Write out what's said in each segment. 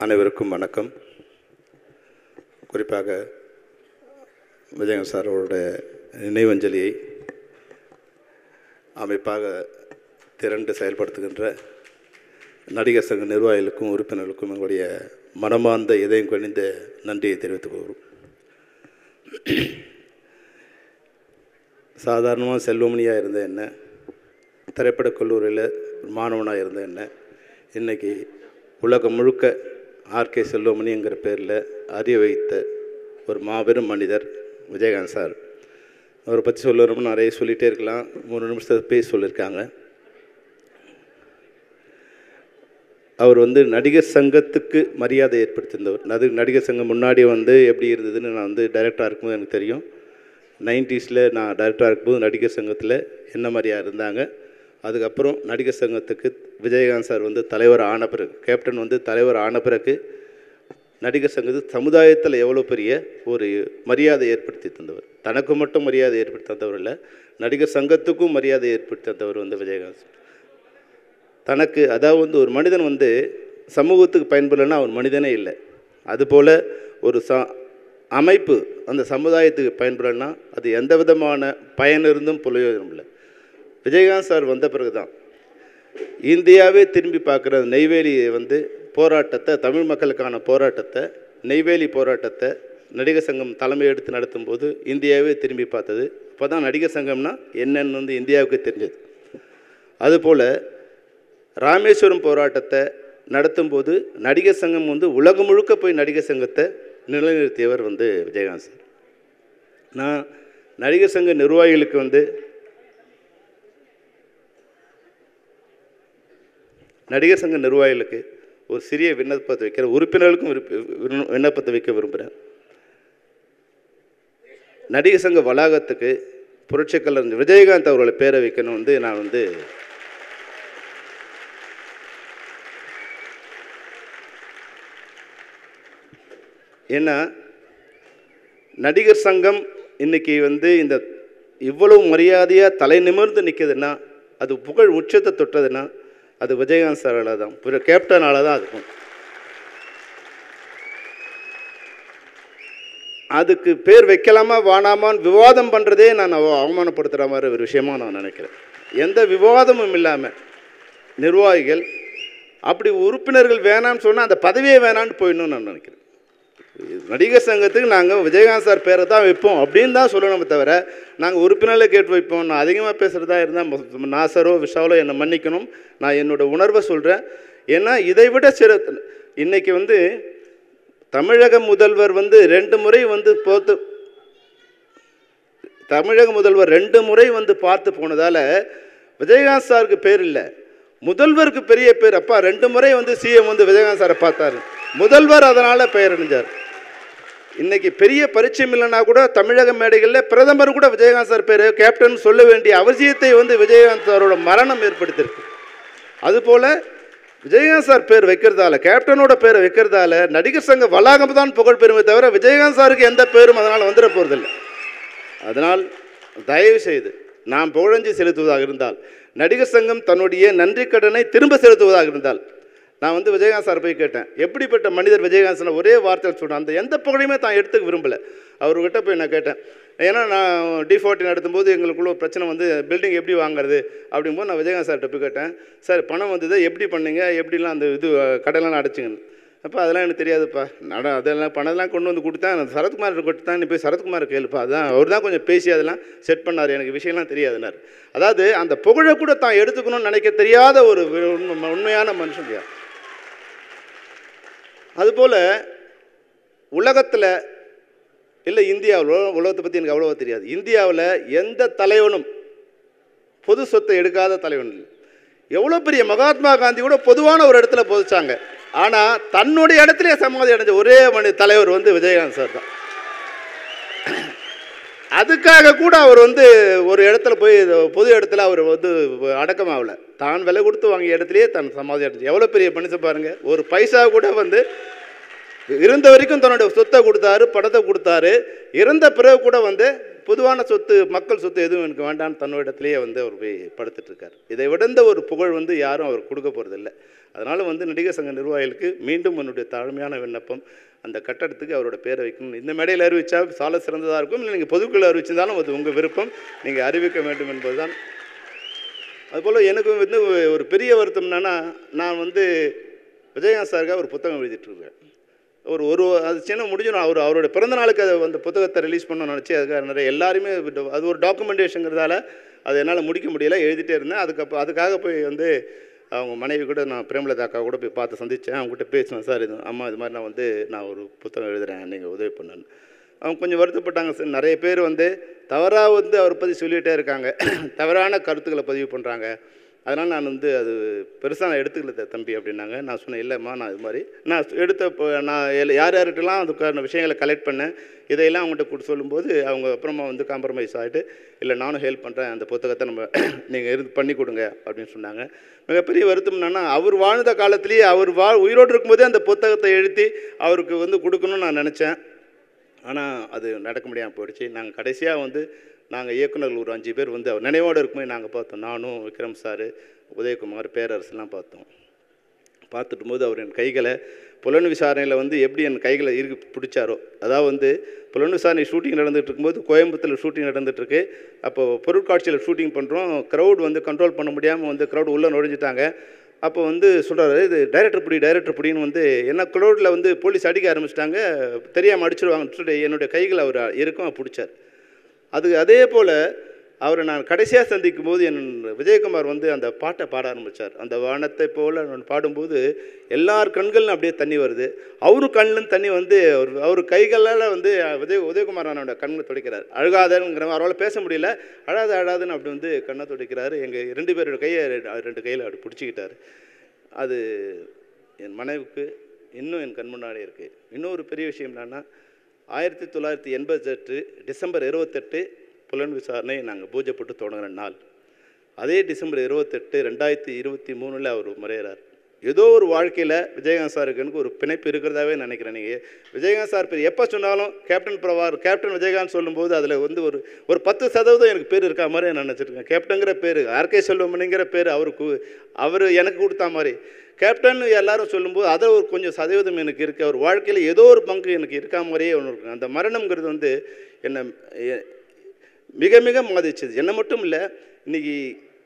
அனைவருக்கும் வணக்கம். குறிப்பாக விஜயகாந்த் சார் அவருடைய நினைவஞ்சலியை அமைப்பாக திரண்டு செயல்படுத்துகின்ற நடிகர் சங்க நிர்வாகிகளுக்கும் உறுப்பினர்களுக்கும் எங்களுடைய மனமார்ந்த இதயம் கணிந்த நன்றியை தெரிவித்துக் கொள்கிறோம். சாதாரணமாக செல்வமணியாக இருந்த என்ன, திரைப்படக் கல்லூரியில் மாணவனாக இருந்த என்ன, இன்றைக்கி உலகம் முழுக்க ஆர்கே செல்வமணிங்கிற பேரில் அறிய வைத்த ஒரு மாபெரும் மனிதர் விஜயகாந்த் சார். அவரை பற்றி சொல்லணும்னு நிறைய சொல்லிகிட்டே இருக்கலாம். 3 நிமிஷத்தை பேசி சொல்லியிருக்காங்க. அவர் நடிகர் சங்கத்துக்கு மரியாதை ஏற்படுத்தியிருந்தவர். நடிகர் சங்கம் முன்னாடி எப்படி இருந்ததுன்னு நான் டைரக்டராக இருக்கும்போது எனக்கு தெரியும். 90s நான் டைரக்டராக இருக்கும்போது நடிகர் சங்கத்தில் என்ன மாதிரியாக இருந்தாங்க. அதுக்கப்புறம் நடிகர் சங்கத்துக்கு விஜயகாந்த் சார் தலைவர் ஆன பிறகு, கேப்டன் தலைவர் ஆன பிறகு நடிகர் சங்கத்துக்கு சமுதாயத்தில் எவ்வளோ பெரிய ஒரு மரியாதை ஏற்படுத்தி தந்தவர். தனக்கு மட்டும் மரியாதை ஏற்படுத்தி தந்தவர் இல்லை, நடிகர் சங்கத்துக்கும் மரியாதை ஏற்படுத்தி தந்தவர் விஜயகாந்த். தனக்கு அதாவது ஒரு மனிதன் சமூகத்துக்கு பயன்படலைன்னா அவர் மனிதனே இல்லை. அதுபோல் ஒரு அமைப்பு அந்த சமுதாயத்துக்கு பயன்படலைன்னா அது எந்த விதமான பயனிருந்தும் பிரயோஜனம் இல்லை. விஜயகாந்த் சார் வந்த பிறகு தான் இந்தியாவே திரும்பி பார்க்குற நெய்வேலி போராட்டத்தை, தமிழ் மக்களுக்கான போராட்டத்தை, நெய்வேலி போராட்டத்தை நடிகர் சங்கம் தலைமை எடுத்து நடத்தும்போது இந்தியாவே திரும்பி பார்த்தது. அப்போ தான் நடிகர் சங்கம்னா என்னென்னு இந்தியாவுக்கு தெரிஞ்சது. அதுபோல் ராமேஸ்வரம் போராட்டத்தை நடத்தும்போது நடிகர் சங்கம் உலகம் முழுக்க போய் நடிகர் சங்கத்தை நிலைநிறுத்தியவர் விஜயகாந்த் சார். நான் நடிகர் சங்க நிர்வாகிகளுக்கு நடிகர் சங்க நிர்வாகிகளுக்கு ஒரு சிறிய விண்ணப்பத்தை வைக்கிற, உறுப்பினர்களுக்கும் விண்ணப்பத்தை வைக்க விரும்புகிறேன். நடிகர் சங்க வளாகத்துக்கு புரட்சிக்கலைஞர் விஜயகாந்த் அவர்களை பேரை வைக்கணும் நான் ஏன்னா நடிகர் சங்கம் இன்னைக்கு இந்த இவ்வளவு மரியாதையாக தலை நிமிர்ந்து நிற்குதுன்னா, அது புகழ் உச்சத்தை தொட்டதுன்னா அது விஜயகாந்த் சாரால் தான், கேப்டனால தான் இருக்கும். அதுக்கு பேர் வைக்கலாமா வானாமான்னு விவாதம் பண்ணுறதே நான் அவமானப்படுத்துகிற மாதிரி ஒரு விஷயமா நான் நினைக்கிறேன். எந்த விவாதமும் இல்லாமல் நிர்வாகிகள் அப்படி உறுப்பினர்கள் வேணான்னு சொன்னால் அந்த பதவியே வேணான்னு போயிடணும்னு நான் நினைக்கிறேன். நடிகர் சங்கத்துக்கு நாங்கள் விஜயகாந்த் சார் பேரை தான் வைப்போம் அப்படின்னு தான் சொல்லணுமே தவிர நாங்கள் உறுப்பினர்களை கேட்டு வைப்போம். நான் அதிகமாக பேசுகிறதா இருந்தால் நாசரோ விஷாலோ என்னை மன்னிக்கணும். நான் என்னோடய உணர்வை சொல்கிறேன். ஏன்னா இதை விட இன்றைக்கி தமிழக முதல்வர் 2 முறை தமிழக முதல்வர் 2 முறை பார்த்து போனதால் விஜயகாந்த் சாருக்கு பேர் இல்லை, முதல்வருக்கு பெரிய பேர். அப்பா 2 முறை சிஎம் விஜயகாந்த் சாரை பார்த்தாரு, முதல்வர் அதனால் பெயர் அணிஞ்சார். இன்றைக்கி பெரிய பரிச்சயம் இல்லைன்னா கூட தமிழக மேடைகளில் பிரதமர் கூட விஜயகாந்த் சார் பேர் கேப்டன் சொல்ல வேண்டிய அவசியத்தை விஜயகாந்த் சாரோட மரணம் ஏற்படுத்தியிருக்கு. அதுபோல் விஜயகாந்த் சார் பேர் வைக்கிறதால, கேப்டனோட பேரை வைக்கிறதால நடிகர் சங்க வளாகம் தான் புகழ் பெருமை தவிர விஜயகாந்த் சாருக்கு எந்த பேரும் அதனால் வந்துட போகிறதில்லை. அதனால் தயவு செய்து நாம் புகழஞ்சி செலுத்துவதாக இருந்தால், நடிகர் சங்கம் தன்னுடைய நன்றி கடனை திரும்ப செலுத்துவதாக இருந்தால், நான் விஜயகாந்த் சார் போய் கேட்டேன், எப்படிப்பட்ட மனிதர் விஜயகாந்த் ஒரே வார்த்தையில் சொன்னேன். அந்த எந்த புகழையுமே தான் எடுத்துக்க விரும்பலை. அவர்கிட்ட போய் நான் கேட்டேன், ஏன்னா நான் D40 நடத்தும்போது எங்களுக்குள்ள பிரச்சனை பில்டிங் எப்படி வாங்குறது அப்படிங்கும்போது நான் விஜயகாந்த் சார்கிட்ட போய் கேட்டேன், சார் பணம் எப்படி பண்ணீங்க, எப்படிலாம் அந்த கடையெல்லாம் அடைச்சிங்கன்னு. அப்போ அதெல்லாம் எனக்கு தெரியாதுப்பா, அதெல்லாம் பணம்லாம் கொண்டு கொடுத்தேன், சரத்குமார் கொடுத்தான், நீ போய் சரத்குமார் கேளுப்பா, அதான் அவர் தான் கொஞ்சம் பேசி அதெல்லாம் செட் பண்ணார், எனக்கு விஷயம்லாம் தெரியாதுன்னார். அதாவது அந்த புகழை கூட தான் எடுத்துக்கணும்னு நினைக்க தெரியாத ஒரு உண்மையான மனுஷன் யார். அதுபோல் உலகத்தில் இல்லை, இந்தியாவில், உலகத்தை பற்றி எனக்கு அவ்வளோவா தெரியாது, இந்தியாவில் எந்த தலைவனும் பொது சொத்தை எடுக்காத தலைவன் இல்லை. எவ்வளோ பெரிய மகாத்மா காந்தி கூட பொதுவான ஒரு இடத்துல பொதிச்சாங்க, ஆனால் தன்னுடைய இடத்துல சமாதி அடைஞ்ச ஒரே தலைவர் விஜயகாந்த் சார் தான். அதுக்காக கூட அவர் ஒரு இடத்துல போய் பொது இடத்துல அவர் அடக்கமாகல, தான் விலை கொடுத்து வாங்கிய இடத்துலையே தன் சமாதி அடைஞ்சு. எவ்வளோ பெரிய மனுஷன் பாருங்கள். ஒரு பைசா கூட இருந்த வரைக்கும் தன்னுடைய சொத்தை கொடுத்தாரு, பணத்தை கொடுத்தாரு. இறந்த பிறகு கூட பொதுவான சொத்து, மக்கள் சொத்து எதுவும் எனக்கு வேண்டான்னு தன்னோடத்திலேயே வந்து அவர் போய் படுத்துட்ருக்கார். இதை விடந்த ஒரு புகழ் வந்து யாரும் அவர் கொடுக்க போகிறதில்ல. அதனால் வந்து நடிகர் சங்க நிர்வாகிகளுக்கு மீண்டும் என்னுடைய தாழ்மையான விண்ணப்பம், அந்த கட்டடத்துக்கு அவரோட பேரை வைக்கணும். இந்த மேடையில் அறிவித்தா சால சிறந்ததாக இருக்கும். இல்லை நீங்கள் பொதுக்குழு அறிவிச்சிருந்தாலும் அது உங்கள் விருப்பம், நீங்கள் அறிவிக்க வேண்டும் என்பதுதான். அதுபோல் எனக்கு வந்து ஒரு பெரிய வருத்தம் என்னென்னா, நான் வந்து விஜயகாந்த் சாருக்காக ஒரு புத்தகம் எழுதிட்டுருக்கேன். ஒரு அது சின்ன முடிஞ்சிடும். அவரோட பிறந்த நாளுக்கு அதை அந்த புத்தகத்தை ரிலீஸ் பண்ணணும்னு நினச்சி அதுக்காக நிறைய எல்லாருமே அது ஒரு டாக்குமெண்டேஷனுங்கிறதால அதை என்னால் முடிக்க முடியலை. எழுதிட்டே இருந்தேன். அதுக்காக போய் வந்து அவங்க மனைவி கூட நான் பிரேமலதா அக்கா கூட போய் பார்த்து சந்தித்தேன். அவங்ககிட்ட பேசினேன். சார் இது அம்மா இது மாதிரி நான் ஒரு புத்தகம் எழுதுகிறேன், நீங்கள் உதவி பண்ணுன்னு. அவங்க கொஞ்சம் வருத்தப்பட்டாங்க. சார் நிறைய பேர் வந்து தவறாக வந்து அவரை பற்றி சொல்லிகிட்டே இருக்காங்க, தவறான கருத்துக்களை பதிவு பண்ணுறாங்க. அதனால் நான் வந்து அது பெருசாக நான் எடுத்துக்கல தம்பி அப்படின்னாங்க. நான் சொன்னேன், இல்லைம்மா நான் இது மாதிரி நான் யார் யார்கிட்டலாம் அதுக்கான விஷயங்களை கலெக்ட் பண்ணேன், இதையெல்லாம் அவங்கள்ட்ட கொடுத்து சொல்லும்போது அவங்க அப்புறமா வந்து காம்ப்ரமைஸ் ஆகிட்டு, இல்லை நானும் ஹெல்ப் பண்ணுறேன், அந்த புத்தகத்தை நீங்கள் இருந்து பண்ணி கொடுங்க அப்படின்னு சொன்னாங்க. மிகப்பெரிய வருத்தம் என்னென்னா, அவர் வாழ்ந்த காலத்திலேயே அவர் உயிரோடு இருக்கும்போதே அந்த புத்தகத்தை எழுதி அவருக்கு வந்து கொடுக்கணும்னு நான் நினச்சேன். ஆனால் அது நடக்க முடியாமல் போயிடுச்சு. நாங்கள் கடைசியாக வந்து நாங்கள் இயக்குநர்கள் ஒரு 5 பேர் வந்து அவர் நினைவோடு இருக்கும்போது நாங்கள் பார்த்தோம். நானும் விக்ரம் சார், உதயகுமார், பேரரசுலாம் பார்த்தோம். பார்த்துட்டும்போது அவர் என் கைகளை புலன் விசாரணையில் வந்து எப்படி என் கைகளை பிடிச்சாரோ, அதாவது வந்து புலன் விசாரணை ஷூட்டிங் நடந்துகிட்டு இருக்கும்போது கோயம்புத்தூரில் ஷூட்டிங் நடந்துகிட்ருக்கு. அப்போது பொருட்காட்சியில் ஷூட்டிங் பண்ணுறோம். க்ரௌட் வந்து கண்ட்ரோல் பண்ண முடியாமல் வந்து க்ரௌட் உள்ளே நுழைஞ்சிட்டாங்க. அப்போ வந்து சொல்கிறாரு, இது டைரக்டர் பிடின்னு வந்து என்ன க்ரௌடில் வந்து போலீஸ் அடிக்க ஆரம்பிச்சிட்டாங்க, தெரியாமல் அடிச்சிடுவாங்கன்னு சொல்லிட்டு என்னுடைய கைகளை அவர் இருக்கும் பிடிச்சார். அதே போல் அவரை நான் கடைசியாக சந்திக்கும் போது விஜயகுமார் வந்து அந்த பாட்டை பாட ஆரம்பித்தார். அந்த வானத்தை போல் நான் பாடும்போது எல்லார் கண்களும் அப்படியே தண்ணி வருது. அவரும் கண்ணிலும் தண்ணி வந்து அவர் கைகளால் வந்து உதயகுமார் அவனோட கண்ணை துடைக்கிறார். அழுகாதங்கிற அவரால் பேச முடியல, அழாதுன்னு அப்படி வந்து கண்ணை துடைக்கிறாரு. எங்கள் 2 பேரோட கையை 2 கையில் அப்படி பிடிச்சிக்கிட்டார். அது என் மனைவிக்கு இன்னும் என் கண் முன்னாடி இருக்குது. இன்னொரு பெரிய விஷயம் என்னென்னா, 1988 டிசம்பர் 28 புலன் விசாரணை நாங்கள் பூஜை போட்டு தொடங்குற நாள். அதே டிசம்பர் 28 2023 அவர் மறையிறார். ஏதோ ஒரு வாழ்க்கையில் விஜயகாந்த் சாருக்கு எனக்கு ஒரு பிணைப்பு இருக்கிறதாவே நினைக்கிறேன். நீங்கள் விஜயகாந்த் சார் பேர் எப்போ சொன்னாலும் கேப்டன் விஜயகாந்த் சொல்லும்போது அதில் வந்து ஒரு 10% எனக்கு பேர் இருக்கா மாதிரி நான் நினச்சிருக்கேன். கேப்டனுங்கிற பேர், ஆர்கே செல்வமணிங்கிற பேர் அவர் எனக்கு கொடுத்தா மாதிரி, கேப்டன் எல்லாரும் சொல்லும்போது அதில் ஒரு கொஞ்சம் சதவீதம் எனக்கு இருக்குது. அவர் வாழ்க்கையில் ஏதோ ஒரு பங்கு எனக்கு இருக்கா மாதிரியே ஒன்று இருக்குது. அந்த மரணங்கிறது வந்து என்னை மிக மிக பாதிச்சது. என்னை மட்டும் இல்லை, இன்றைக்கி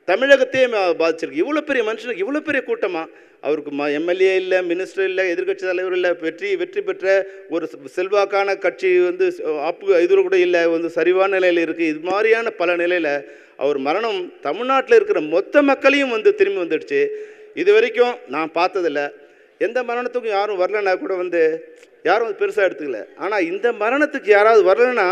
தமிழகத்தையே பாதிச்சிருக்கு. இவ்வளோ பெரிய மனுஷனுக்கு இவ்வளோ பெரிய கூட்டமாக, அவருக்கு எம்எல்ஏ இல்லை, மினிஸ்டர் இல்லை, எதிர்கட்சி தலைவர் இல்லை, வெற்றி பெற்ற ஒரு செல்வாக்கான கட்சி வந்து இதில் கூட இல்லை, வந்து சரிவான நிலையில் இருக்குது. இது மாதிரியான பல நிலையில் அவர் மரணம் தமிழ்நாட்டில் இருக்கிற மொத்த மக்களையும் வந்து திரும்பி வந்துடுச்சு. இது வரைக்கும் நான் பார்த்ததில்ல. எந்த மரணத்துக்கும் யாரும் வரலன்னா கூட வந்து யாரும் பெருசாக எடுத்துக்கல. ஆனால் இந்த மரணத்துக்கு யாராவது வரலைன்னா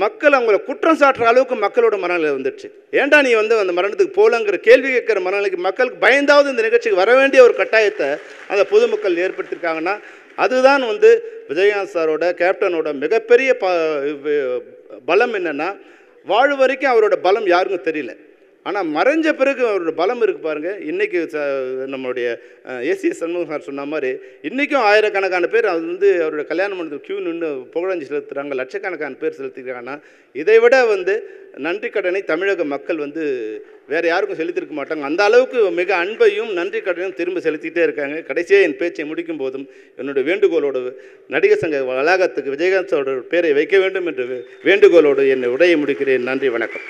மக்கள் அவங்கள குற்றம் சாட்டுற அளவுக்கு மக்களோட மனநிலை வந்துடுச்சு. ஏன்டா நீ வந்து அந்த மரணத்துக்கு போலங்கிற கேள்வி கேட்குற மனநிலைக்கு மக்களுக்கு பயந்தாவது இந்த நிகழ்ச்சிக்கு வர வேண்டிய ஒரு கட்டாயத்தை அந்த பொதுமக்கள் ஏற்படுத்தியிருக்காங்கன்னா, அதுதான் வந்து விஜயகாந்த் சாரோட கேப்டனோட மிகப்பெரிய பலம். என்னென்னா, வாழ் வரைக்கும் அவரோட பலம் யாருக்கும் தெரியல, ஆனால் மறைஞ்ச பிறகு அவரோட பலம் இருக்குது பாருங்கள். இன்றைக்கி நம்மளுடைய ஏசிஎஸ் சண்முகம் சார் சொன்ன மாதிரி இன்றைக்கும் ஆயிரக்கணக்கான பேர் அது வந்து அவரோட கல்யாண மண்டபத்தில் க்யூ நின்று புகழஞ்சு செலுத்துகிறாங்க, லட்சக்கணக்கான பேர் செலுத்திக்கிறாங்கன்னா, இதை விட வந்து நன்றி கடனை தமிழக மக்கள் வந்து வேறு யாருக்கும் செலுத்தியிருக்க மாட்டாங்க. அந்த அளவுக்கு மிக அன்பையும் நன்றி கடனையும் திரும்ப செலுத்திக்கிட்டே இருக்காங்க. கடைசியாக என் பேச்சை முடிக்கும் போதும் என்னுடைய வேண்டுகோளோடு நடிகர் சங்க வளாகத்துக்கு விஜயகாந்த் பேரை வைக்க வேண்டும் என்ற வேண்டுகோளோடு என்னை உரையை முடிக்கிறேன். நன்றி, வணக்கம்.